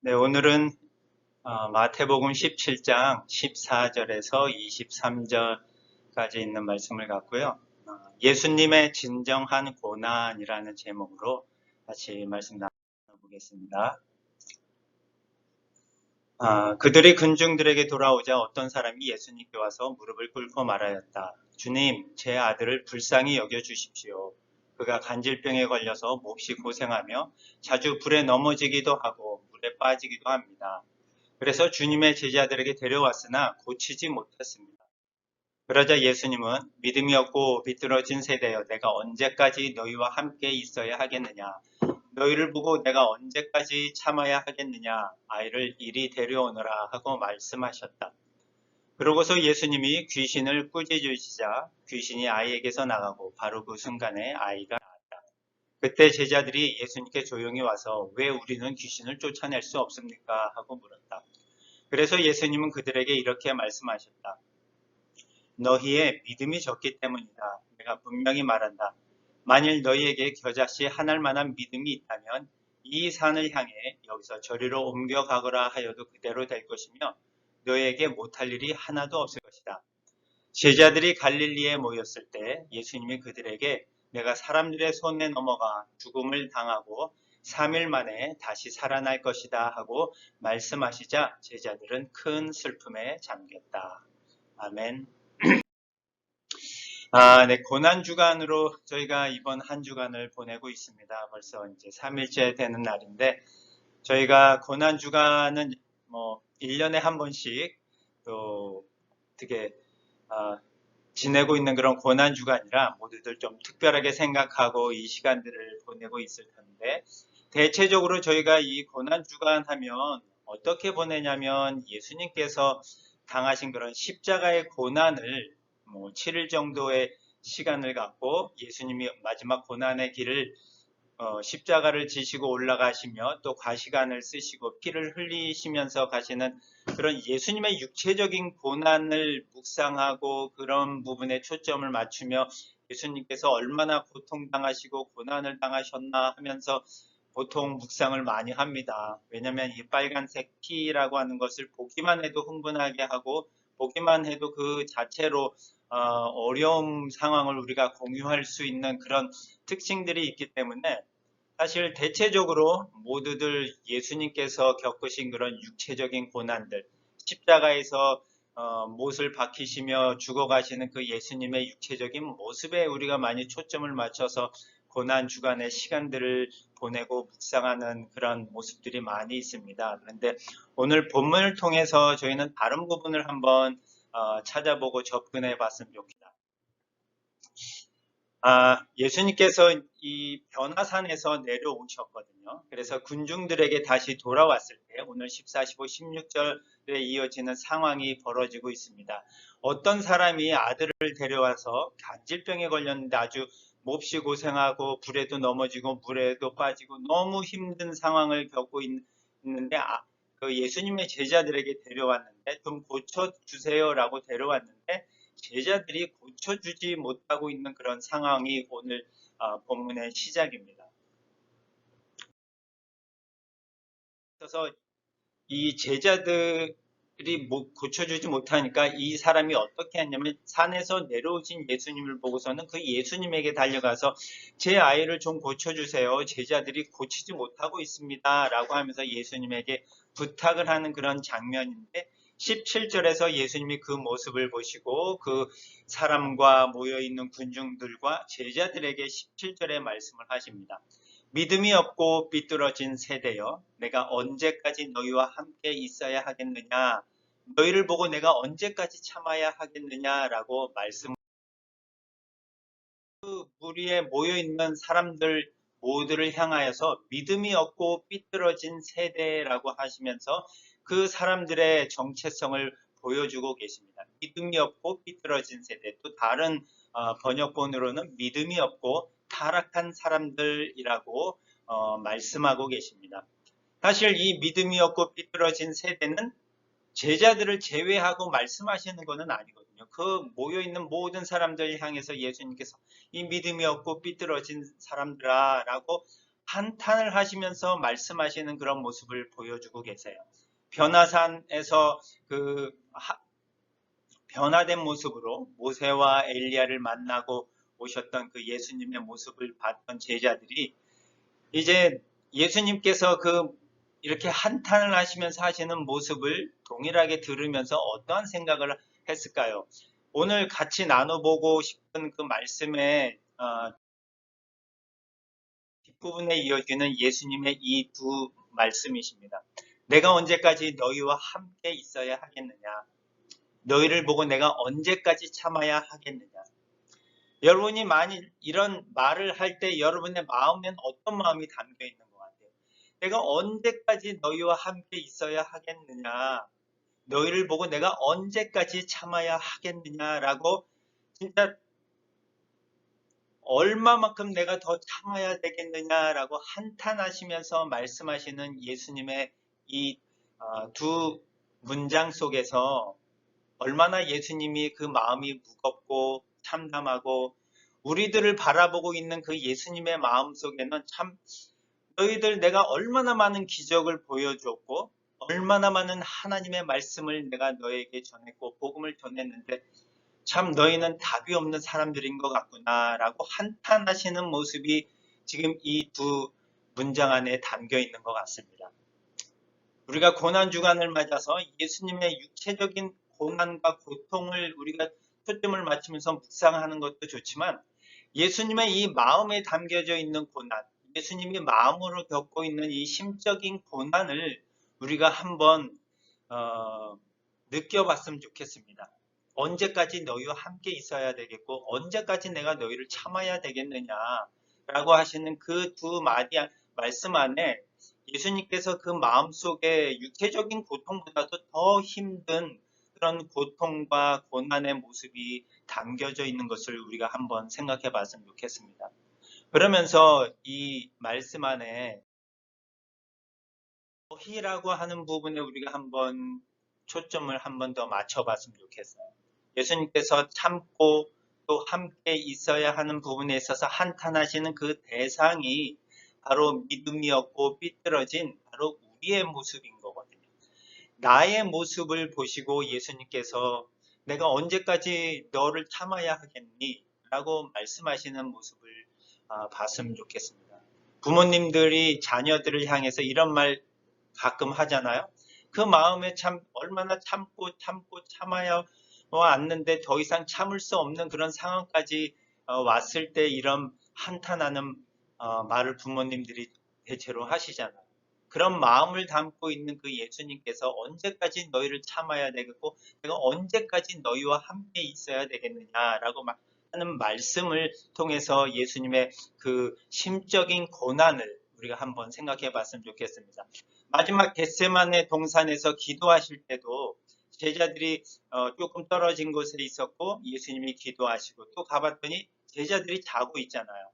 네, 오늘은 마태복음 17장 14절에서 23절까지 있는 말씀을 갖고요. 예수님의 진정한 고난이라는 제목으로 같이 말씀 나눠보겠습니다. 그들이 군중들에게 돌아오자 어떤 사람이 예수님께 와서 무릎을 꿇고 말하였다. 주님, 제 아들을 불쌍히 여겨주십시오. 그가 간질병에 걸려서 몹시 고생하며 자주 불에 넘어지기도 하고 물에 빠지기도 합니다. 그래서 주님의 제자들에게 데려왔으나 고치지 못했습니다. 그러자 예수님은 믿음이 없고 비뚤어진 세대여 내가 언제까지 너희와 함께 있어야 하겠느냐? 너희를 보고 내가 언제까지 참아야 하겠느냐? 아이를 이리 데려오너라 하고 말씀하셨다. 그러고서 예수님이 귀신을 꾸짖으시자 귀신이 아이에게서 나가고 바로 그 순간에 아이가 나았다. 그때 제자들이 예수님께 조용히 와서 왜 우리는 귀신을 쫓아낼 수 없습니까? 하고 물었다. 그래서 예수님은 그들에게 이렇게 말씀하셨다. 너희의 믿음이 적기 때문이다. 내가 분명히 말한다. 만일 너희에게 겨자씨 한 알만한 믿음이 있다면 이 산을 향해 여기서 저리로 옮겨가거라 하여도 그대로 될 것이며 너희에게 못할 일이 하나도 없을 것이다. 제자들이 갈릴리에 모였을 때 예수님이 그들에게 내가 사람들의 손에 넘어가 죽음을 당하고 3일 만에 다시 살아날 것이다 하고 말씀하시자 제자들은 큰 슬픔에 잠겼다. 아멘. 네, 고난주간으로 저희가 이번 한 주간을 보내고 있습니다. 벌써 이제 3일째 되는 날인데, 저희가 고난주간은 1년에 한 번씩 또 어떻게, 지내고 있는 그런 고난주간이라 모두들 좀 특별하게 생각하고 이 시간들을 보내고 있을 텐데, 대체적으로 저희가 이 고난주간 하면 어떻게 보내냐면 예수님께서 당하신 그런 십자가의 고난을 7일 정도의 시간을 갖고 예수님이 마지막 고난의 길을 십자가를 지시고 올라가시며 또 과시간을 쓰시고 피를 흘리시면서 가시는 그런 예수님의 육체적인 고난을 묵상하고 그런 부분에 초점을 맞추며 예수님께서 얼마나 고통당하시고 고난을 당하셨나 하면서 보통 묵상을 많이 합니다. 왜냐하면 이 빨간색 피라고 하는 것을 보기만 해도 흥분하게 하고 보기만 해도 그 자체로 어려움 상황을 우리가 공유할 수 있는 그런 특징들이 있기 때문에 사실 대체적으로 모두들 예수님께서 겪으신 그런 육체적인 고난들, 십자가에서 못을 박히시며 죽어가시는 그 예수님의 육체적인 모습에 우리가 많이 초점을 맞춰서 고난 주간의 시간들을 보내고 묵상하는 그런 모습들이 많이 있습니다. 그런데 오늘 본문을 통해서 저희는 다른 부분을 한번 찾아보고 접근해 봤으면 좋겠습니다. 예수님께서 이 변화산에서 내려오셨거든요. 그래서 군중들에게 다시 돌아왔을 때 오늘 14, 15, 16절에 이어지는 상황이 벌어지고 있습니다. 어떤 사람이 아들을 데려와서 간질병에 걸렸는데 아주 몹시 고생하고 불에도 넘어지고 물에도 빠지고 너무 힘든 상황을 겪고 있는데 그 예수님의 제자들에게 데려왔는데 좀 고쳐주세요라고 데려왔는데 제자들이 고쳐주지 못하고 있는 그런 상황이 오늘 본문의 시작입니다. 그래서 이 제자들이 고쳐주지 못하니까 이 사람이 어떻게 했냐면 산에서 내려오신 예수님을 보고서는 그 예수님에게 달려가서 제 아이를 좀 고쳐주세요. 제자들이 고치지 못하고 있습니다. 라고 하면서 예수님에게 부탁을 하는 그런 장면인데 17절에서 예수님이 그 모습을 보시고 그 사람과 모여있는 군중들과 제자들에게 17절에 말씀을 하십니다. 믿음이 없고 삐뚤어진 세대여 내가 언제까지 너희와 함께 있어야 하겠느냐 너희를 보고 내가 언제까지 참아야 하겠느냐라고 말씀 그 무리에 모여있는 사람들 모두를 향하여서 믿음이 없고 삐뚤어진 세대라고 하시면서 그 사람들의 정체성을 보여주고 계십니다. 믿음이 없고 삐뚤어진 세대 또 다른 번역본으로는 믿음이 없고 타락한 사람들이라고 말씀하고 계십니다. 사실 이 믿음이 없고 삐뚤어진 세대는 제자들을 제외하고 말씀하시는 것은 아니거든요. 그 모여있는 모든 사람들 향해서 예수님께서 이 믿음이 없고 삐뚤어진 사람들아 라고 한탄을 하시면서 말씀하시는 그런 모습을 보여주고 계세요. 변화산에서 변화된 모습으로 모세와 엘리야를 만나고 오셨던 그 예수님의 모습을 봤던 제자들이 이제 예수님께서 이렇게 한탄을 하시면서 하시는 모습을 동일하게 들으면서 어떠한 생각을 했을까요? 오늘 같이 나눠보고 싶은 그 말씀의 뒷부분에 이어지는 예수님의 이 두 말씀이십니다. 내가 언제까지 너희와 함께 있어야 하겠느냐? 너희를 보고 내가 언제까지 참아야 하겠느냐? 여러분이 만일 이런 말을 할 때 여러분의 마음엔 어떤 마음이 담겨 있는 것 같아요? 내가 언제까지 너희와 함께 있어야 하겠느냐? 너희를 보고 내가 언제까지 참아야 하겠느냐라고 진짜 얼마만큼 내가 더 참아야 되겠느냐라고 한탄하시면서 말씀하시는 예수님의 이 두 문장 속에서 얼마나 예수님이 그 마음이 무겁고 참담하고 우리들을 바라보고 있는 그 예수님의 마음 속에는 참 너희들 내가 얼마나 많은 기적을 보여줬고 얼마나 많은 하나님의 말씀을 내가 너에게 전했고 복음을 전했는데 참 너희는 답이 없는 사람들인 것 같구나 라고 한탄하시는 모습이 지금 이 두 문장 안에 담겨 있는 것 같습니다. 우리가 고난주간을 맞아서 예수님의 육체적인 고난과 고통을 우리가 초점을 맞추면서 묵상하는 것도 좋지만 예수님의 이 마음에 담겨져 있는 고난, 예수님이 마음으로 겪고 있는 이 심적인 고난을 우리가 한번 느껴봤으면 좋겠습니다. 언제까지 너희와 함께 있어야 되겠고 언제까지 내가 너희를 참아야 되겠느냐라고 하시는 그 두 마디 말씀 안에 예수님께서 그 마음속에 육체적인 고통보다도 더 힘든 그런 고통과 고난의 모습이 담겨져 있는 것을 우리가 한번 생각해 봤으면 좋겠습니다. 그러면서 이 말씀 안에 너희라고 하는 부분에 우리가 한번 초점을 한번 더 맞춰봤으면 좋겠어요. 예수님께서 참고 또 함께 있어야 하는 부분에 있어서 한탄하시는 그 대상이 바로 믿음이었고 삐뚤어진 바로 우리의 모습인 거거든요. 나의 모습을 보시고 예수님께서 내가 언제까지 너를 참아야 하겠니? 라고 말씀하시는 모습을 봤으면 좋겠습니다. 부모님들이 자녀들을 향해서 이런 말 가끔 하잖아요. 그 마음에 참 얼마나 참고 참아야 왔는데 더 이상 참을 수 없는 그런 상황까지 왔을 때 이런 한탄하는 말을 부모님들이 대체로 하시잖아요. 그런 마음을 담고 있는 그 예수님께서 언제까지 너희를 참아야 되겠고 내가 언제까지 너희와 함께 있어야 되겠느냐라고 하는 말씀을 통해서 예수님의 그 심적인 고난을 우리가 한번 생각해 봤으면 좋겠습니다. 마지막 겟세마네 동산에서 기도하실 때도 제자들이 조금 떨어진 곳에 있었고 예수님이 기도하시고 또 가봤더니 제자들이 자고 있잖아요.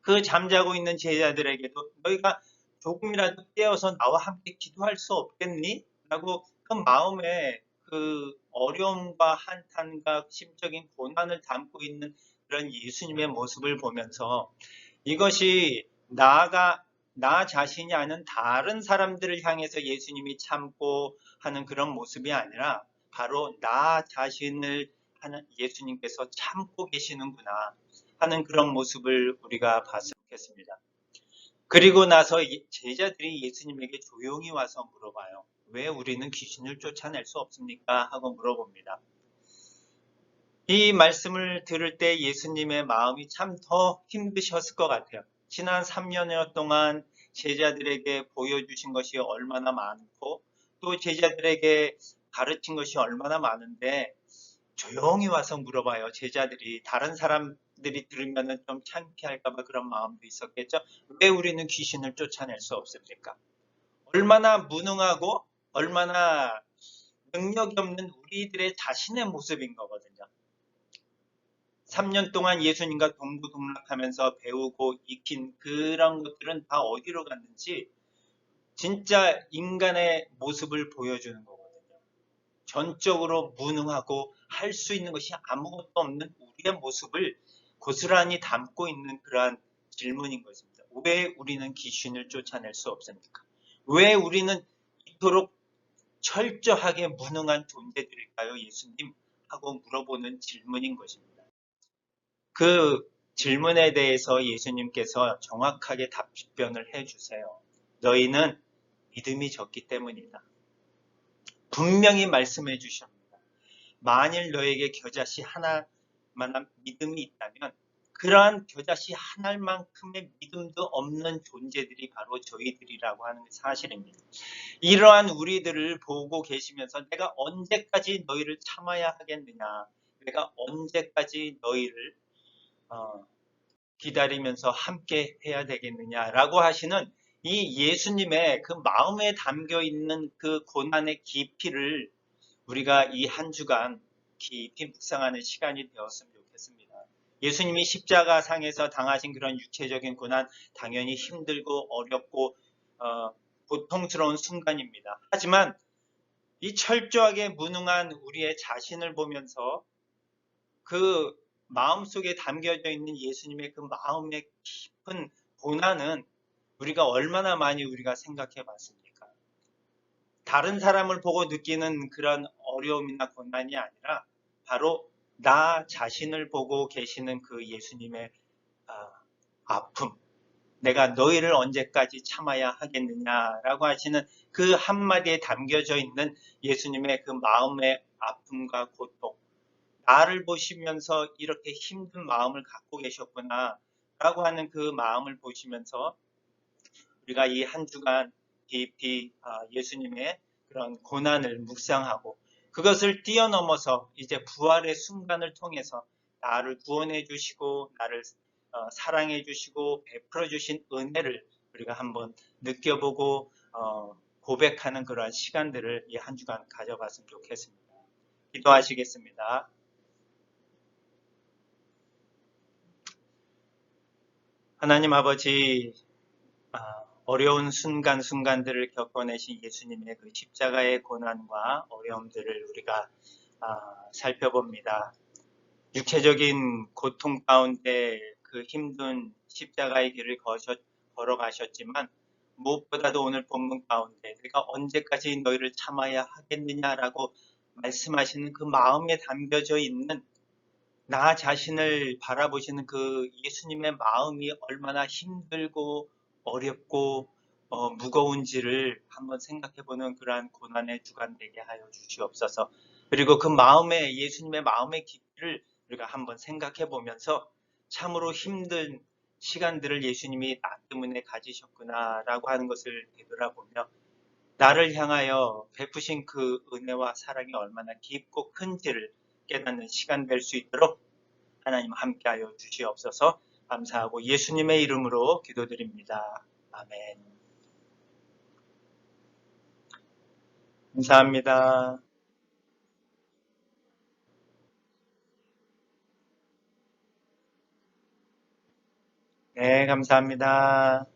그 잠자고 있는 제자들에게도 너희가 조금이라도 깨어서 나와 함께 기도할 수 없겠니? 라고 그 마음에 그 어려움과 한탄과 심적인 고난을 담고 있는 그런 예수님의 모습을 보면서 이것이 나 자신이 아닌 다른 사람들을 향해서 예수님이 참고 하는 그런 모습이 아니라 바로 나 자신을 하는 예수님께서 참고 계시는구나 하는 그런 모습을 우리가 봤으면 좋겠습니다. 그리고 나서 제자들이 예수님에게 조용히 와서 물어봐요. 왜 우리는 귀신을 쫓아낼 수 없습니까? 하고 물어봅니다. 이 말씀을 들을 때 예수님의 마음이 참 더 힘드셨을 것 같아요. 지난 3년여 동안 제자들에게 보여주신 것이 얼마나 많고 또 제자들에게 가르친 것이 얼마나 많은데 조용히 와서 물어봐요. 제자들이 다른 사람들이 들으면 좀 창피할까 봐 그런 마음도 있었겠죠. 왜 우리는 귀신을 쫓아낼 수 없습니까? 얼마나 무능하고 얼마나 능력이 없는 우리들의 자신의 모습인 거거든요. 3년 동안 예수님과 동고동락하면서 배우고 익힌 그런 것들은 다 어디로 갔는지 진짜 인간의 모습을 보여주는 거거든요. 전적으로 무능하고 할 수 있는 것이 아무것도 없는 우리의 모습을 고스란히 담고 있는 그러한 질문인 것입니다. 왜 우리는 귀신을 쫓아낼 수 없습니까? 왜 우리는 이토록 철저하게 무능한 존재들일까요, 예수님? 하고 물어보는 질문인 것입니다. 그 질문에 대해서 예수님께서 정확하게 답변을 해주세요. 너희는 믿음이 적기 때문이다. 분명히 말씀해 주십니다. 만일 너에게 겨자씨 하나만한 믿음이 있다면 그러한 겨자씨 하나만큼의 믿음도 없는 존재들이 바로 저희들이라고 하는 게 사실입니다. 이러한 우리들을 보고 계시면서 내가 언제까지 너희를 참아야 하겠느냐, 내가 언제까지 너희를 기다리면서 함께 해야 되겠느냐라고 하시는 이 예수님의 그 마음에 담겨 있는 그 고난의 깊이를 우리가 이 한 주간 깊이 묵상하는 시간이 되었으면 좋겠습니다. 예수님이 십자가상에서 당하신 그런 육체적인 고난 당연히 힘들고 어렵고 고통스러운 순간입니다. 하지만 이 철저하게 무능한 우리의 자신을 보면서 그 마음속에 담겨져 있는 예수님의 그 마음의 깊은 고난은 우리가 얼마나 많이 우리가 생각해 봤습니까? 다른 사람을 보고 느끼는 그런 어려움이나 고난이 아니라 바로 나 자신을 보고 계시는 그 예수님의 아픔, 내가 너희를 언제까지 참아야 하겠느냐라고 하시는 그 한마디에 담겨져 있는 예수님의 그 마음의 아픔과 고통, 나를 보시면서 이렇게 힘든 마음을 갖고 계셨구나 라고 하는 그 마음을 보시면서 우리가 이 한 주간 깊이 예수님의 그런 고난을 묵상하고 그것을 뛰어넘어서 이제 부활의 순간을 통해서 나를 구원해 주시고 나를 사랑해 주시고 베풀어 주신 은혜를 우리가 한번 느껴보고 고백하는 그러한 시간들을 이 한 주간 가져봤으면 좋겠습니다. 기도하시겠습니다. 하나님 아버지, 어려운 순간순간들을 겪어내신 예수님의 그 십자가의 고난과 어려움들을 우리가 살펴봅니다. 육체적인 고통 가운데 그 힘든 십자가의 길을 걸어가셨지만 무엇보다도 오늘 본문 가운데 내가 언제까지 너희를 참아야 하겠느냐라고 말씀하시는 그 마음에 담겨져 있는 나 자신을 바라보시는 그 예수님의 마음이 얼마나 힘들고 어렵고 무거운지를 한번 생각해보는 그러한 고난의 주간 되게 하여 주시옵소서. 그리고 그 마음에 예수님의 마음의 깊이를 우리가 한번 생각해 보면서 참으로 힘든 시간들을 예수님이 나 때문에 가지셨구나라고 하는 것을 되돌아보며 나를 향하여 베푸신 그 은혜와 사랑이 얼마나 깊고 큰지를 깨닫는 시간 될 수 있도록 하나님 함께하여 주시옵소서. 감사하고 예수님의 이름으로 기도드립니다. 아멘. 감사합니다. 네, 감사합니다.